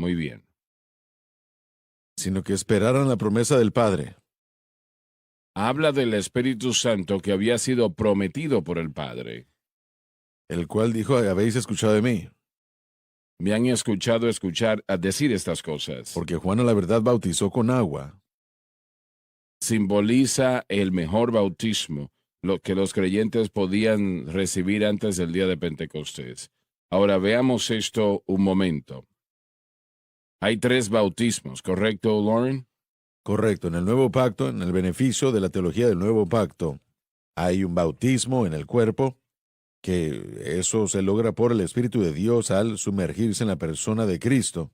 Muy bien. Sino que esperaran la promesa del Padre, Habla del Espíritu Santo que había sido prometido por el Padre. el cual dijo, habéis escuchado de mí, Me han escuchado a decir estas cosas. porque Juan a la verdad bautizó con agua. Simboliza el mejor bautismo, lo que los creyentes podían recibir antes del día de Pentecostés. Ahora veamos esto un momento. Hay 3 bautismos, ¿correcto, Lauren? Correcto, en el nuevo pacto, en el beneficio de la teología del nuevo pacto, hay un bautismo en el cuerpo, que eso se logra por el Espíritu de Dios al sumergirse en la persona de Cristo.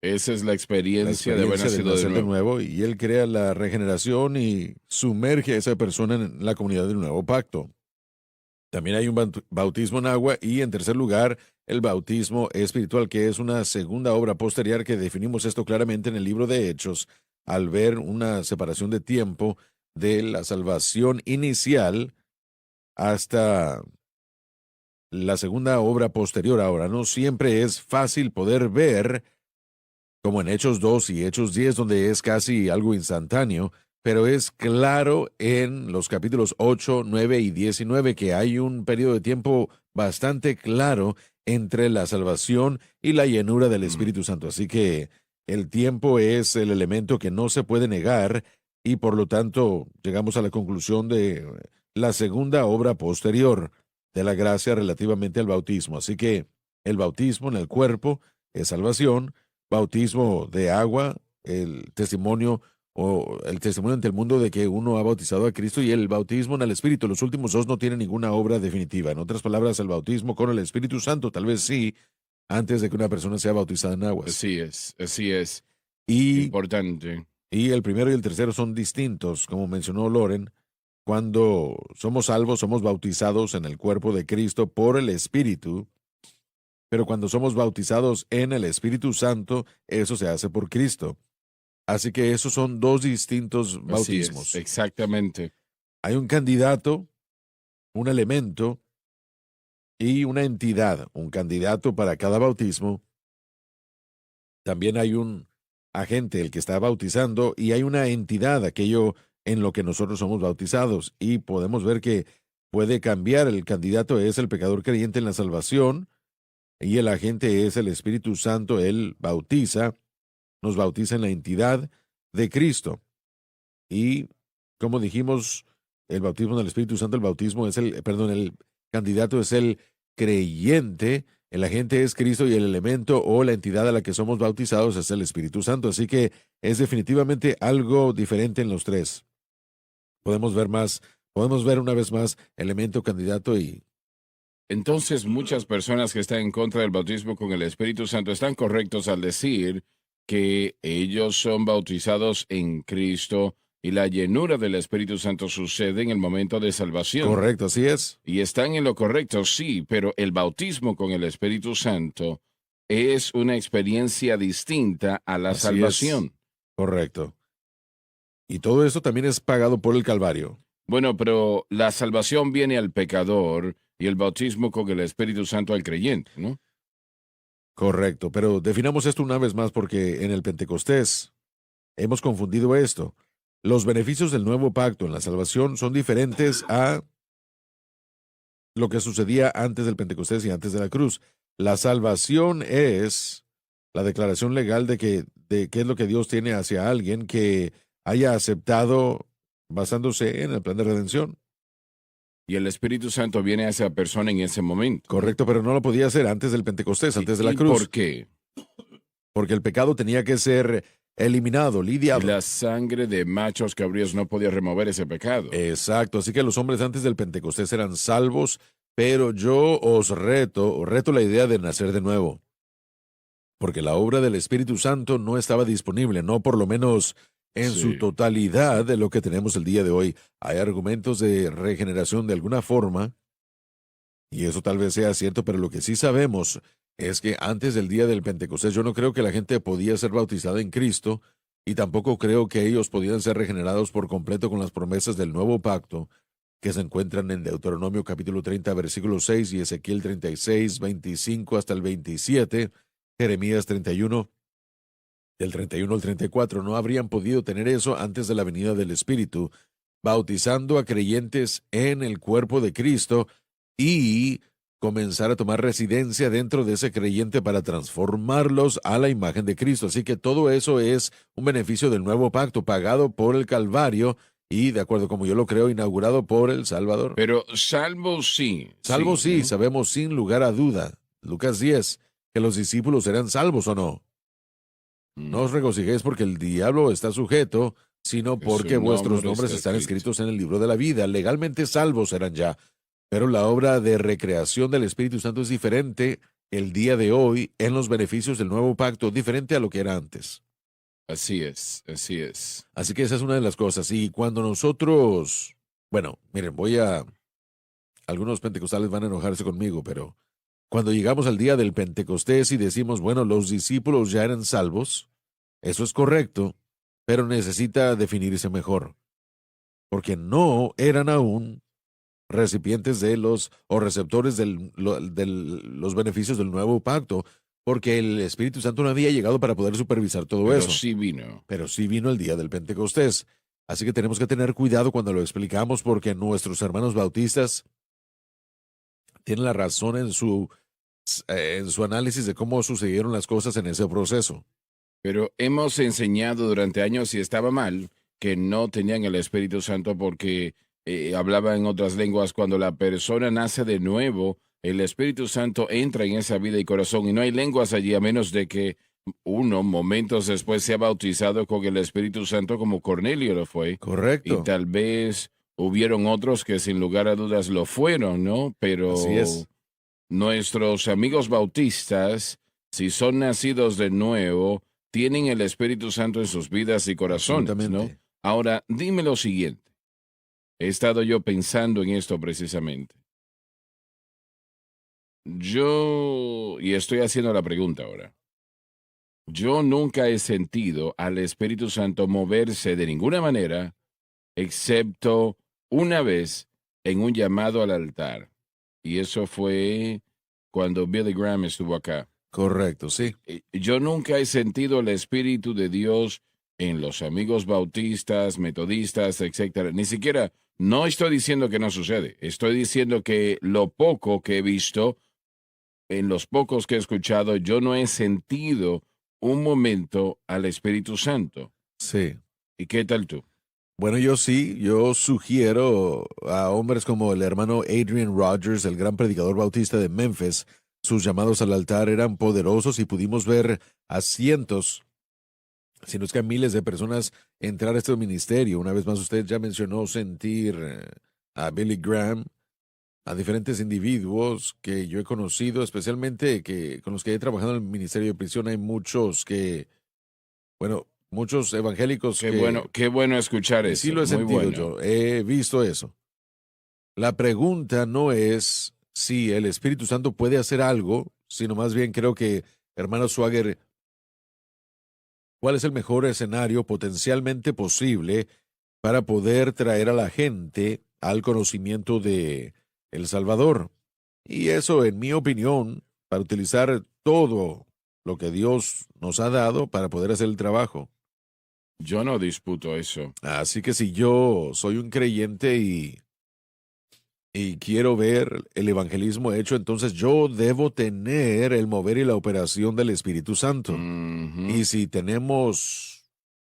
Esa es la La experiencia de haber experiencia del nacido de nacer de nuevo. nuevo, y Él crea la regeneración y sumerge a esa persona en la comunidad del nuevo pacto. También hay un bautismo en agua y, en tercer lugar, el bautismo espiritual, que es una segunda obra posterior que definimos esto claramente en el libro de Hechos, al ver una separación de tiempo de la salvación inicial hasta la segunda obra posterior. Ahora, no siempre es fácil poder ver, como en Hechos 2 y Hechos 10, donde es casi algo instantáneo, pero es claro en los capítulos 8, 9 y 19 que hay un periodo de tiempo bastante claro entre la salvación y la llenura del Espíritu Santo. Así que el tiempo es el elemento que no se puede negar, y por lo tanto llegamos a la conclusión de la segunda obra posterior de la gracia relativamente al bautismo. Así que el bautismo en el cuerpo es salvación, bautismo de agua, el testimonio ante el mundo de que uno ha bautizado a Cristo, y el bautismo en el Espíritu. Los últimos dos no tienen ninguna obra definitiva. En otras palabras, el bautismo con el Espíritu Santo, tal vez sí, antes de que una persona sea bautizada en aguas. Así es. Y, Importante. y el primero y el tercero son distintos, como mencionó Loren. Cuando somos salvos, somos bautizados en el cuerpo de Cristo por el Espíritu, pero cuando somos bautizados en el Espíritu Santo, eso se hace por Cristo. Así que esos son dos distintos Así es, bautismos. exactamente. Hay un candidato, un elemento y una entidad, un candidato para cada bautismo. También hay un agente, el que está bautizando, y hay una entidad, aquello en lo que nosotros somos bautizados. Y podemos ver que puede cambiar. El candidato es el pecador creyente en la salvación, y el agente es el Espíritu Santo. Él nos bautiza en la entidad de Cristo. Y como dijimos, el bautismo del Espíritu Santo, el candidato es el creyente, el agente es Cristo, y el elemento o la entidad a la que somos bautizados es el Espíritu Santo. Así que es definitivamente algo diferente en los tres. Podemos ver una vez más elemento, candidato y... Entonces, muchas personas que están en contra del bautismo con el Espíritu Santo están correctos al decir que ellos son bautizados en Cristo y la llenura del Espíritu Santo sucede en el momento de salvación. Correcto, así es. Y están en lo correcto, sí, pero el bautismo con el Espíritu Santo es una experiencia distinta a la Así salvación. es. Correcto. Y todo eso también es pagado por el Calvario. Bueno, pero la salvación viene al pecador y el bautismo con el Espíritu Santo al creyente, ¿no? Correcto, pero definamos esto una vez más, porque en el Pentecostés hemos confundido esto. Los beneficios del nuevo pacto en la salvación son diferentes a lo que sucedía antes del Pentecostés y antes de la cruz. La salvación es la declaración legal de qué es lo que Dios tiene hacia alguien que haya aceptado basándose en el plan de redención. Y el Espíritu Santo viene a esa persona en ese momento, ¿no? Correcto, pero no lo podía hacer antes del Pentecostés, antes de la ¿Y cruz. por qué? Porque el pecado tenía que ser eliminado, Y lidiado. la sangre de machos cabríos no podía remover ese pecado. Exacto, así que los hombres antes del Pentecostés eran salvos, pero yo os reto la idea de nacer de nuevo, porque la obra del Espíritu Santo no estaba disponible, no por lo menos en su Sí. totalidad de lo que tenemos el día de hoy. Hay argumentos de regeneración de alguna forma, y eso tal vez sea cierto, pero lo que sí sabemos es que antes del día del Pentecostés yo no creo que la gente podía ser bautizada en Cristo, y tampoco creo que ellos podían ser regenerados por completo con las promesas del nuevo pacto que se encuentran en Deuteronomio capítulo 30, versículo 6, y Ezequiel 36, 25 hasta el 27, Jeremías 31, del 31 al 34, no habrían podido tener eso antes de la venida del Espíritu, bautizando a creyentes en el cuerpo de Cristo y comenzar a tomar residencia dentro de ese creyente para transformarlos a la imagen de Cristo. Así que todo eso es un beneficio del nuevo pacto pagado por el Calvario y, de acuerdo como yo lo creo, inaugurado por el Salvador. Pero salvo sí, Salvo sí, ¿no? sabemos sin lugar a duda, Lucas 10, que los discípulos serán salvos o no. No os Mm, regocijéis porque el diablo está sujeto, sino que su porque vuestros nombre nombres está están escrito. escritos en el libro de la vida. Legalmente salvos serán ya. Pero la obra de recreación del Espíritu Santo es diferente el día de hoy en los beneficios del nuevo pacto, diferente a lo que era antes. Así es, así es. Así que esa es una de las cosas. Y cuando nosotros, bueno, miren, algunos pentecostales van a enojarse conmigo, pero cuando llegamos al día del Pentecostés y decimos, bueno, los discípulos ya eran salvos, eso es correcto, pero necesita definirse mejor, porque no eran aún recipientes de los o receptores de los beneficios del nuevo pacto, porque el Espíritu Santo no había llegado para poder supervisar todo Pero eso, sí vino. pero sí vino el día del Pentecostés. Así que tenemos que tener cuidado cuando lo explicamos, porque nuestros hermanos bautistas tienen la razón en su análisis de cómo sucedieron las cosas en ese proceso. Pero hemos enseñado durante años, si estaba mal, que no tenían el Espíritu Santo porque hablaba en otras lenguas. Cuando la persona nace de nuevo, el Espíritu Santo entra en esa vida y corazón y no hay lenguas allí a menos de que uno, momentos después, sea bautizado con el Espíritu Santo como Cornelio lo fue. Y Correcto. tal vez hubieron otros que sin lugar a dudas lo fueron, ¿no? Así Pero es. nuestros amigos bautistas, si son nacidos de nuevo, tienen el Espíritu Santo en sus vidas y corazones, ¿no? Absolutamente. Ahora, dime lo siguiente. He estado yo pensando en esto precisamente. Y estoy haciendo la pregunta ahora. Yo nunca he sentido al Espíritu Santo moverse de ninguna manera, excepto una vez en un llamado al altar. Y eso fue cuando Billy Graham estuvo acá. Correcto, sí. Yo nunca he sentido el Espíritu de Dios en los amigos bautistas, metodistas, etcétera. Ni siquiera, no estoy diciendo que no sucede. Estoy diciendo que lo poco que he visto, en los pocos que he escuchado, yo no he sentido un momento al Espíritu Santo. Sí. ¿Y qué tal tú? Bueno, yo sugiero a hombres como el hermano Adrian Rogers, el gran predicador bautista de Memphis. Sus llamados al altar eran poderosos y pudimos ver a cientos, si no es que a miles de personas entrar a este ministerio. Una vez más, usted ya mencionó sentir a Billy Graham, a diferentes individuos que yo he conocido, especialmente que con los que he trabajado en el Ministerio de Prisión. Hay muchos bueno, muchos evangélicos Qué bueno escuchar y sí eso. lo he Muy sentido bueno. yo, he visto eso. La pregunta no es si el Espíritu Santo puede hacer algo, sino más bien creo que, hermano Swagger, ¿cuál es el mejor escenario potencialmente posible para poder traer a la gente al conocimiento de el Salvador? Y eso, en mi opinión, para utilizar todo lo que Dios nos ha dado para poder hacer el trabajo. Yo no disputo eso. Así que si yo soy un creyente y quiero ver el evangelismo hecho, entonces yo debo tener el mover y la operación del Espíritu Santo. Ujú. Y si tenemos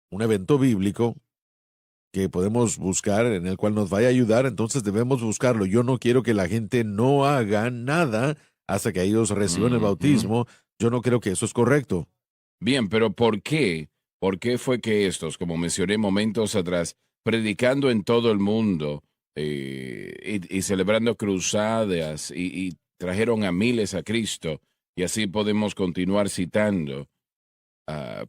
un evento bíblico que podemos buscar, en el cual nos vaya a ayudar, entonces debemos buscarlo. Yo no quiero que la gente no haga nada hasta que ellos reciban el Ujú. bautismo. Yo no creo que eso es correcto. Bien, pero ¿por qué? ¿Por qué fue que estos, como mencioné momentos atrás, predicando en todo el mundo y celebrando cruzadas y trajeron a miles a Cristo? Y así podemos continuar citando.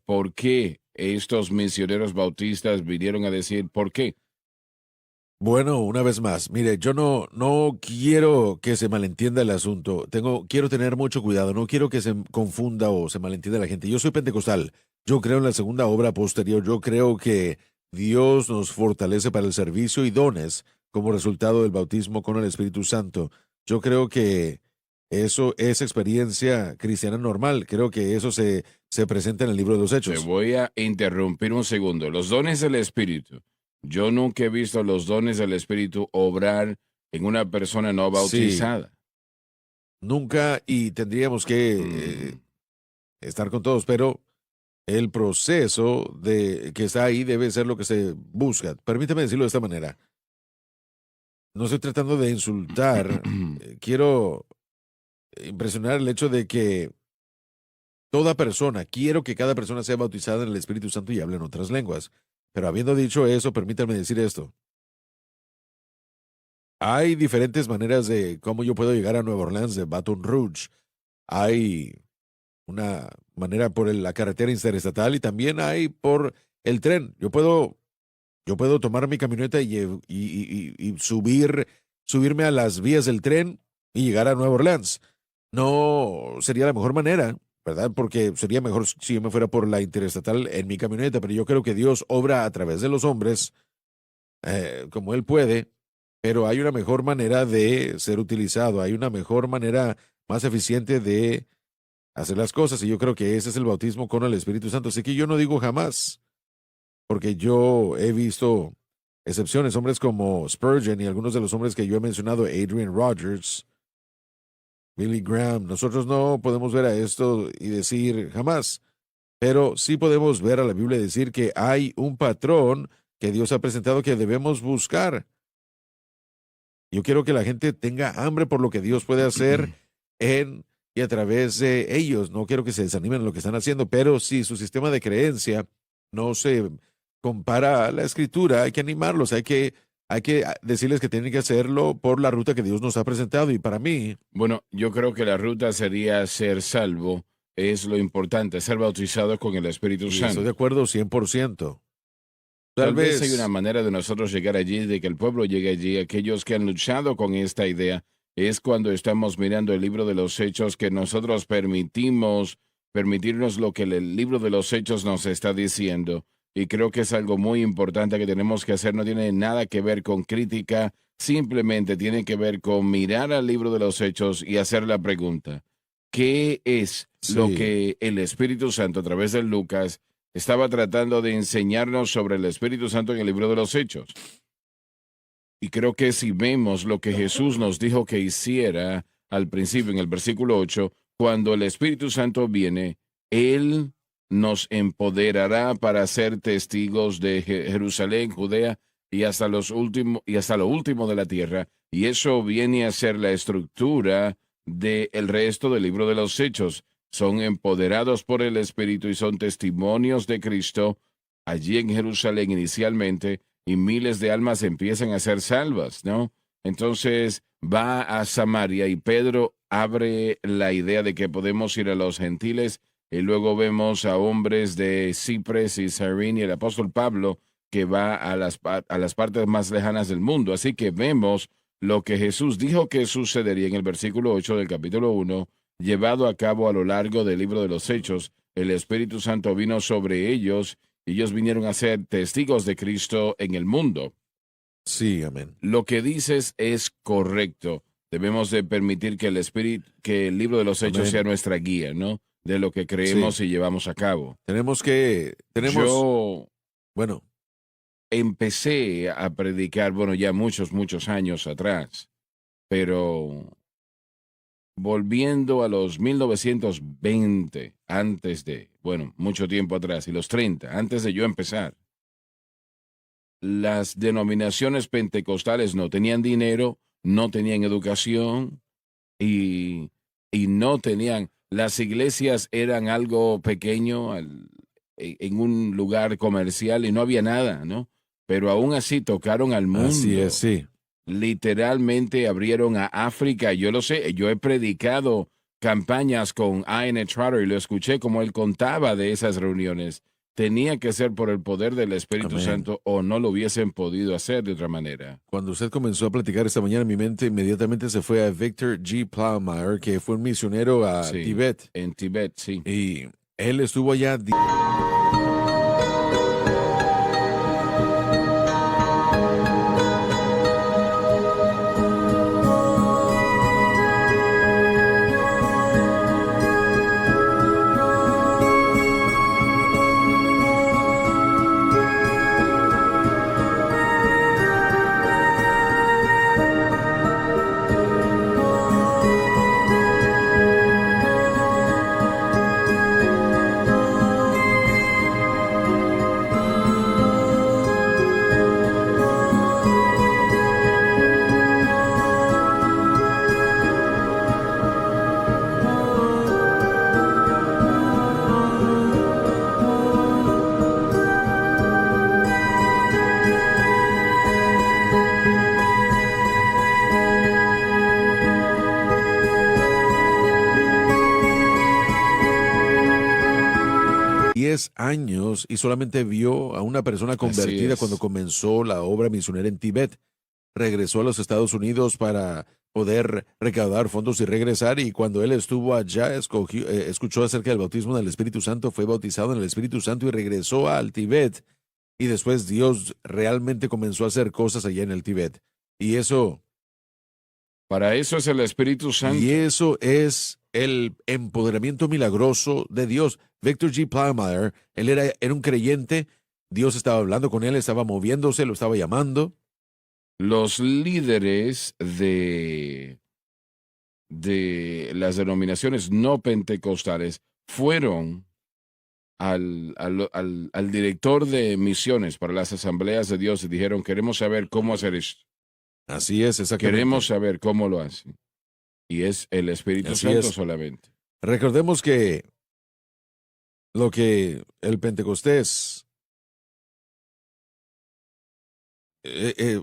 ¿Por qué estos misioneros bautistas vinieron a decir por qué? Bueno, una vez más, mire, yo no quiero que se malentienda el asunto. Quiero tener mucho cuidado. No quiero que se confunda o se malentienda la gente. Yo soy pentecostal. Yo creo en la segunda obra posterior. Yo creo que Dios nos fortalece para el servicio y dones como resultado del bautismo con el Espíritu Santo. Yo creo que eso es experiencia cristiana normal. Creo que eso se presenta en el libro de los Te Hechos. voy a interrumpir un segundo. Los dones del Espíritu. Yo nunca he visto los dones del Espíritu obrar en una persona no Sí, bautizada. nunca y tendríamos que Mm. estar con todos, pero el proceso de que está ahí debe ser lo que se busca. Permítame decirlo de esta manera. No estoy tratando de insultar. Quiero impresionar el hecho de que toda persona, quiero que cada persona sea bautizada en el Espíritu Santo y hable en otras lenguas. Pero habiendo dicho eso, permítanme decir esto. Hay diferentes maneras de cómo yo puedo llegar a Nueva Orleans de Baton Rouge. Hay una manera por la carretera interestatal y también hay por el tren. Yo puedo tomar mi camioneta y subirme a las vías del tren y llegar a Nueva Orleans. No sería la mejor manera, ¿verdad? Porque sería mejor si yo me fuera por la interestatal en mi camioneta, pero yo creo que Dios obra a través de los hombres como Él puede, pero hay una mejor manera de ser utilizado, hay una mejor manera más eficiente de hacer las cosas y yo creo que ese es el bautismo con el Espíritu Santo. Así que yo no digo jamás, porque yo he visto excepciones, hombres como Spurgeon y algunos de los hombres que yo he mencionado, Adrian Rogers, Billy Graham. Nosotros no podemos ver a esto y decir jamás, pero sí podemos ver a la Biblia y decir que hay un patrón que Dios ha presentado que debemos buscar. Yo quiero que la gente tenga hambre por lo que Dios puede hacer en y a través de ellos. No quiero que se desanimen en lo que están haciendo, pero si su sistema de creencia no se compara a la escritura, hay que animarlos, hay que decirles que tienen que hacerlo por la ruta que Dios nos ha presentado. Y para mí, Bueno, yo creo que la ruta sería ser salvo. Es lo importante, ser bautizado con el Espíritu y estoy de Santo. acuerdo 100%. Tal Tal vez hay una vez, manera de nosotros llegar allí, de que el pueblo llegue allí. Aquellos que han luchado con esta idea, es cuando estamos mirando el libro de los Hechos que nosotros permitirnos lo que el libro de los Hechos nos está diciendo. Y creo que es algo muy importante que tenemos que hacer. No tiene nada que ver con crítica, simplemente tiene que ver con mirar al libro de los Hechos y hacer la pregunta: ¿qué es lo sí, que el Espíritu Santo a través de Lucas estaba tratando de enseñarnos sobre el Espíritu Santo en el libro de los Hechos? Y creo que si vemos lo que Jesús nos dijo que hiciera al principio, en el versículo 8, cuando el Espíritu Santo viene, Él nos empoderará para ser testigos de Jerusalén, Judea y hasta lo último de la tierra. Y eso viene a ser la estructura del resto del libro de los Hechos. Son empoderados por el Espíritu y son testimonios de Cristo allí en Jerusalén inicialmente, y miles de almas empiezan a ser salvas, ¿no? Entonces va a Samaria y Pedro abre la idea de que podemos ir a los gentiles, y luego vemos a hombres de Cipres y Sarín y el apóstol Pablo que va a las partes más lejanas del mundo. Así que vemos lo que Jesús dijo que sucedería en el versículo 8 del capítulo 1, llevado a cabo a lo largo del libro de los Hechos. El Espíritu Santo vino sobre ellos y ellos vinieron a ser testigos de Cristo en el mundo. sí, amén. Lo que dices es correcto. Debemos de permitir que que el libro de los Hechos sea Amén. nuestra guía, ¿no? De lo que Sí, creemos y llevamos a cabo. tenemos, Yo bueno, empecé a predicar, bueno, ya muchos años atrás, pero volviendo a los 1920, antes de, bueno, mucho tiempo atrás, y los 30, antes de yo empezar, las denominaciones pentecostales no tenían dinero, no tenían educación y, y no tenían, las iglesias eran algo pequeño en un lugar comercial y no había nada, ¿no? Pero aún así tocaron al así es, mundo. sí. Literalmente abrieron a África. Yo lo sé, yo he predicado campañas con Ian Trotter y lo escuché como él contaba de esas reuniones. Tenía que ser por el poder del Espíritu Amén. Santo o no lo hubiesen podido hacer de otra manera. Cuando usted comenzó a platicar esta mañana, mi mente inmediatamente se fue a Victor G. Plowmeyer, que fue un misionero a Sí, Tibet. en Tibet, sí. Y él estuvo allá 10 años y solamente vio a una persona Así convertida cuando es. comenzó la obra misionera en Tibet. Regresó a los Estados Unidos para poder recaudar fondos y regresar, y cuando él estuvo allá escuchó acerca del bautismo del Espíritu Santo, fue bautizado en el Espíritu Santo y regresó al Tibet, y después Dios realmente comenzó a hacer cosas allá en el Tibet. Y eso, Para eso es el Espíritu y Santo. eso es el empoderamiento milagroso de Dios. Victor G. Plowmeyer, él era un creyente, Dios estaba hablando con él, estaba moviéndose, lo estaba llamando. Los líderes de las denominaciones no pentecostales fueron al director de misiones para las asambleas de Dios y dijeron, queremos saber cómo hacer esto. Así es, Queremos exactamente. saber cómo lo hacen. Y es el Espíritu Así Santo es. solamente. Recordemos que lo que el Pentecostés,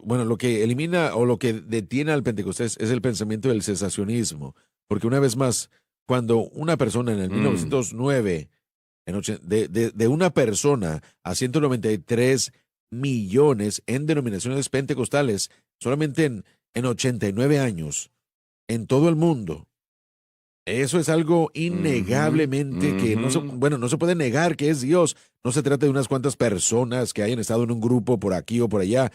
bueno, lo que elimina o lo que detiene al Pentecostés es el pensamiento del cesacionismo. Porque una vez más, cuando una persona en el Mm, 1909, de una persona a 193 millones en denominaciones pentecostales, solamente en 89 años, en todo el mundo. Eso es algo ujú, innegablemente que no se, ujú. bueno, no se puede negar que es Dios. No se trata de unas cuantas personas que hayan estado en un grupo por aquí o por allá,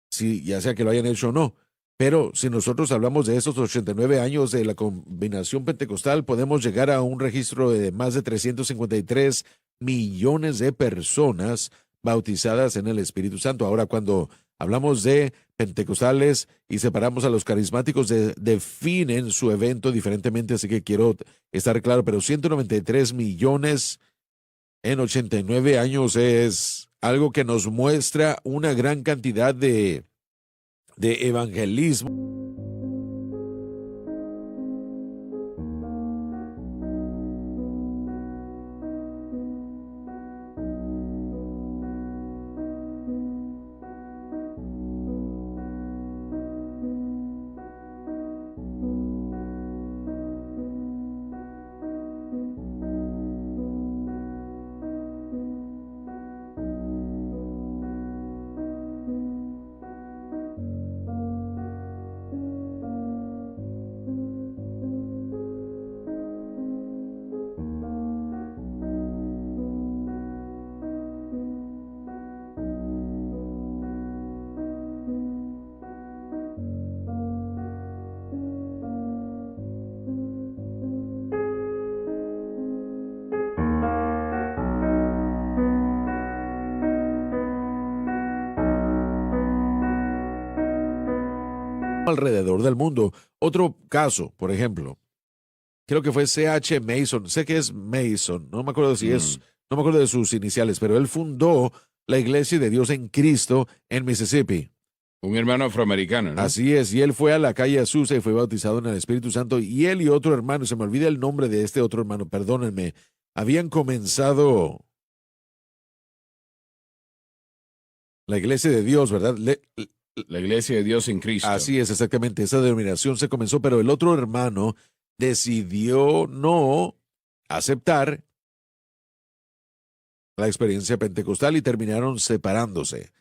si, ya sea que lo hayan hecho o no. Pero si nosotros hablamos de esos 89 años de la combinación pentecostal, podemos llegar a un registro de más de 353 millones de personas bautizadas en el Espíritu Santo. Ahora, cuando hablamos de pentecostales y separamos a los carismáticos, definen su evento diferentemente, así que quiero estar claro, pero 193 millones en 89 años es algo que nos muestra una gran cantidad de evangelismo alrededor del mundo. Otro caso, por ejemplo, creo que fue C.H. Mason, sé que es Mason, no me acuerdo si es, Mm. no me acuerdo de sus iniciales, pero él fundó la Iglesia de Dios en Cristo en Mississippi. Un hermano afroamericano, ¿no? Así es, y él fue a la calle Azusa y fue bautizado en el Espíritu Santo, y él y otro hermano, se me olvida el nombre de este otro hermano, perdónenme, habían comenzado la Iglesia de Dios, ¿verdad? La iglesia de Dios en Cristo. Así es, exactamente, esa denominación se comenzó, pero el otro hermano decidió no aceptar la experiencia pentecostal y terminaron separándose.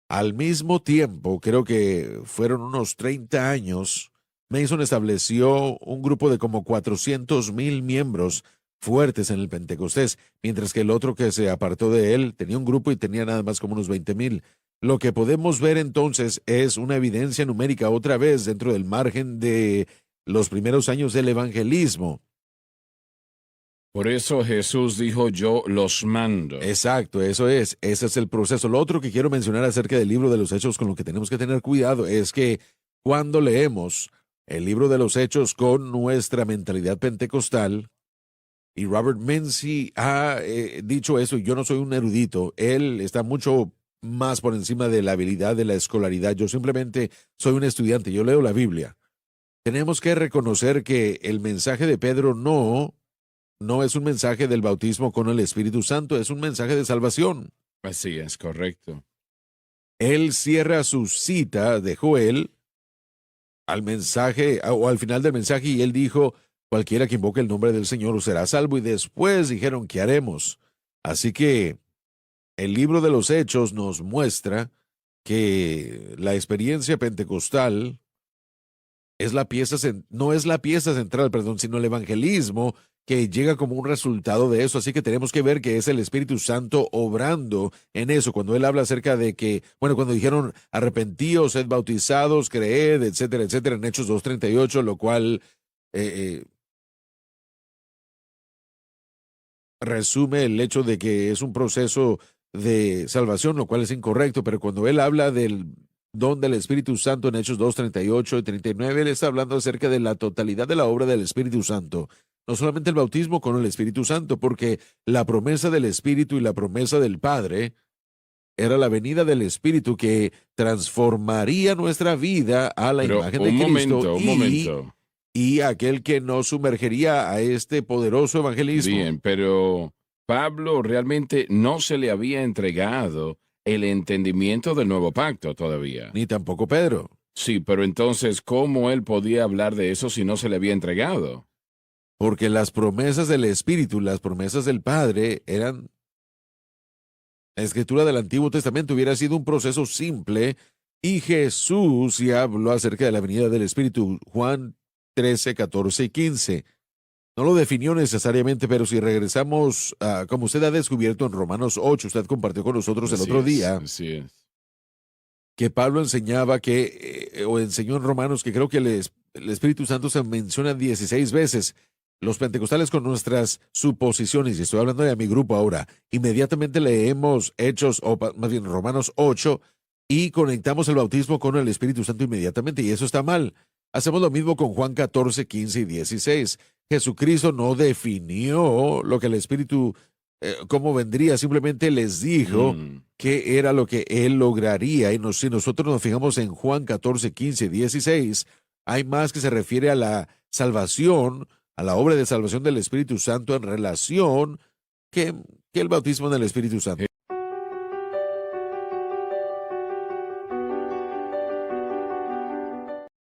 Al mismo tiempo, creo que fueron unos 30 años, Mason estableció un grupo de como 400,000 miembros fuertes en el Pentecostés, mientras que el otro que se apartó de él tenía un grupo y tenía nada más como unos 20,000. Lo que podemos ver entonces es una evidencia numérica otra vez dentro del margen de los primeros años del evangelismo. Por eso Jesús dijo, yo los mando. Exacto, ese es el proceso. Lo otro que quiero mencionar acerca del libro de los Hechos, con lo que tenemos que tener cuidado, es que cuando leemos el libro de los Hechos con nuestra mentalidad pentecostal, y Robert Mincy ha dicho eso, y yo no soy un erudito, él está mucho más por encima de la habilidad de la escolaridad, yo simplemente soy un estudiante, yo leo la Biblia. Tenemos que reconocer que el mensaje de Pedro no es un mensaje del bautismo con el Espíritu Santo, es un mensaje de salvación. Así es, correcto. Él cierra su cita de Joel al mensaje o al final del mensaje, y él dijo, cualquiera que invoque el nombre del Señor será salvo, y después dijeron, ¿qué haremos? Así que el libro de los Hechos nos muestra que la experiencia pentecostal es la pieza, no es la pieza central, perdón, sino el evangelismo que llega como un resultado de eso. Así que tenemos que ver que es el Espíritu Santo obrando en eso. Cuando él habla acerca de que, bueno, cuando dijeron arrepentíos, sed bautizados, creed, etcétera, etcétera, en Hechos 2:38, lo cual resume el hecho de que es un proceso de salvación, lo cual es incorrecto, pero cuando él habla del don del Espíritu Santo en Hechos 2:38 y 39, él está hablando acerca de la totalidad de la obra del Espíritu Santo. No solamente el bautismo con el Espíritu Santo, porque la promesa del Espíritu y la promesa del Padre era la venida del Espíritu que transformaría nuestra vida a la Pero imagen de Cristo un momento. y aquel que nos sumergería a este poderoso evangelismo. Bien, pero Pablo realmente no se le había entregado el entendimiento del nuevo pacto todavía. Ni tampoco Pedro. Sí, pero entonces, ¿cómo él podía hablar de eso si no se le había entregado? Porque las promesas del Espíritu, las promesas del Padre eran, la escritura del Antiguo Testamento hubiera sido un proceso simple y Jesús ya habló acerca de la venida del Espíritu. Juan 13, 14 y 15. No lo definió necesariamente, pero si regresamos a, como usted ha descubierto en Romanos 8, usted compartió con nosotros el otro día, Así es. que Pablo enseñaba que, o enseñó en Romanos, que creo que el Espíritu Santo se menciona 16 veces. Los pentecostales con nuestras suposiciones, y estoy hablando de mi grupo ahora, inmediatamente leemos Hechos, o más bien Romanos 8, y conectamos el bautismo con el Espíritu Santo inmediatamente, y eso está mal. Hacemos lo mismo con Juan 14, 15 y 16. Jesucristo no definió lo que el Espíritu, cómo vendría, simplemente les dijo qué era lo que él lograría. Y si nosotros nos fijamos en Juan 14, 15 y 16, hay más que se refiere a la salvación, a la obra de salvación del Espíritu Santo en relación que el bautismo del Espíritu Santo.